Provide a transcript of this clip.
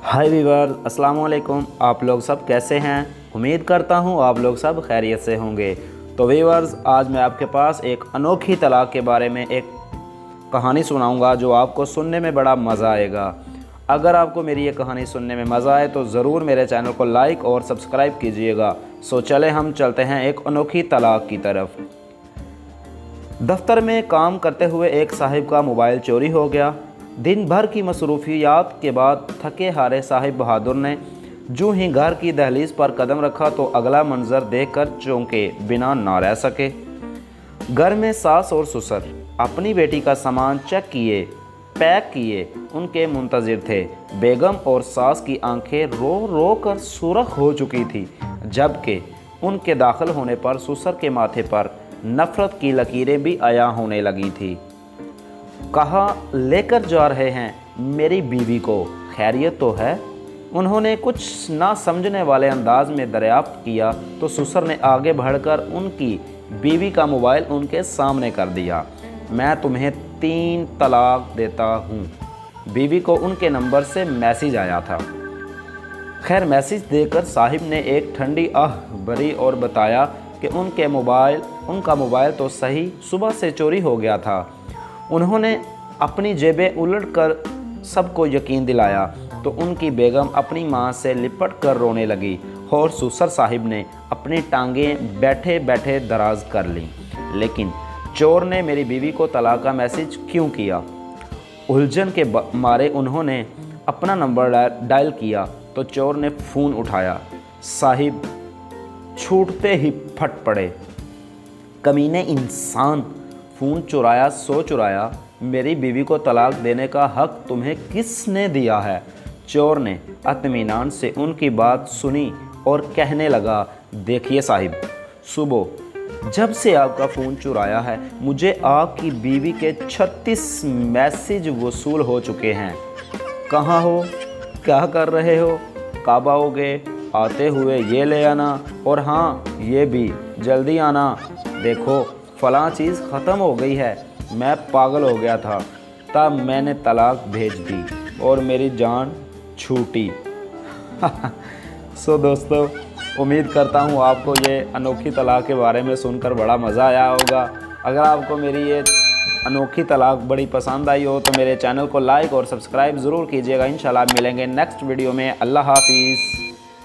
हाय Weaver, अस्सलाम वालेकुम। आप लोग सब कैसे हैं? उम्मीद करता हूं आप लोग सब खैरियत से होंगे। तो वीवर्स, आज मैं आपके पास एक अनोखी तलाक के बारे में एक कहानी सुनाऊंगा जो आपको सुनने में बड़ा मज़ा आएगा। अगर आपको मेरी ये कहानी सुनने में मज़ा आए तो ज़रूर मेरे चैनल को लाइक और सब्सक्राइब कीजिएगा। सो चले हम चलते हैं एक अनोखी तलाक की तरफ। दफ्तर में काम करते हुए एक साहिब का मोबाइल चोरी हो गया। दिन भर की मसरूफियात के बाद थके हारे साहिब बहादुर ने जो ही घर की दहलीज पर कदम रखा तो अगला मंजर देखकर चौंके बिना ना रह सके। घर में सास और ससुर अपनी बेटी का सामान चेक किए, पैक किए उनके मुंतज़िर थे। बेगम और सास की आंखें रो रो कर सुर्ख हो चुकी थी, जबकि उनके दाखिल होने पर ससुर के माथे पर नफ़रत की लकीरें भी आया होने लगी थी। कहा, लेकर जा रहे हैं मेरी बीवी को, खैरियत तो है? उन्होंने कुछ ना समझने वाले अंदाज में दरियाफ्त किया तो ससुर ने आगे बढ़कर उनकी बीवी का मोबाइल उनके सामने कर दिया। मैं तुम्हें 3 तलाक देता हूँ। बीवी को उनके नंबर से मैसेज आया था। खैर, मैसेज देकर साहिब ने एक ठंडी आह भरी और बताया कि उनका मोबाइल तो सही सुबह से चोरी हो गया था। उन्होंने अपनी जेबें उलट कर सबको यकीन दिलाया तो उनकी बेगम अपनी मां से लिपट कर रोने लगी और ससुर साहिब ने अपनी टांगें बैठे बैठे दराज कर लीं। लेकिन चोर ने मेरी बीवी को तलाक का मैसेज क्यों किया? उलझन के मारे उन्होंने अपना नंबर डायल किया तो चोर ने फ़ोन उठाया। साहिब छूटते ही फट पड़े। कमीने इंसान, फ़ोन चुराया सो चुराया, मेरी बीवी को तलाक देने का हक तुम्हें किसने दिया है? चोर ने इत्मीनान से उनकी बात सुनी और कहने लगा, देखिए साहिब, सुबह जब से आपका फ़ोन चुराया है मुझे आपकी बीवी के 36 मैसेज वसूल हो चुके हैं। कहाँ हो? क्या कर रहे हो? कब आओगे? आते हुए ये ले आना, और हाँ ये भी जल्दी आना। देखो फ़लाँ चीज़ ख़त्म हो गई है। मैं पागल हो गया था, तब मैंने तलाक भेज दी और मेरी जान छूटी। सो दोस्तों, उम्मीद करता हूँ आपको ये अनोखी तलाक के बारे में सुनकर बड़ा मज़ा आया होगा। अगर आपको मेरी ये अनोखी तलाक बड़ी पसंद आई हो तो मेरे चैनल को लाइक और सब्सक्राइब ज़रूर कीजिएगा। इंशाल्लाह मिलेंगे नेक्स्ट वीडियो में। अल्लाह हाफिज़।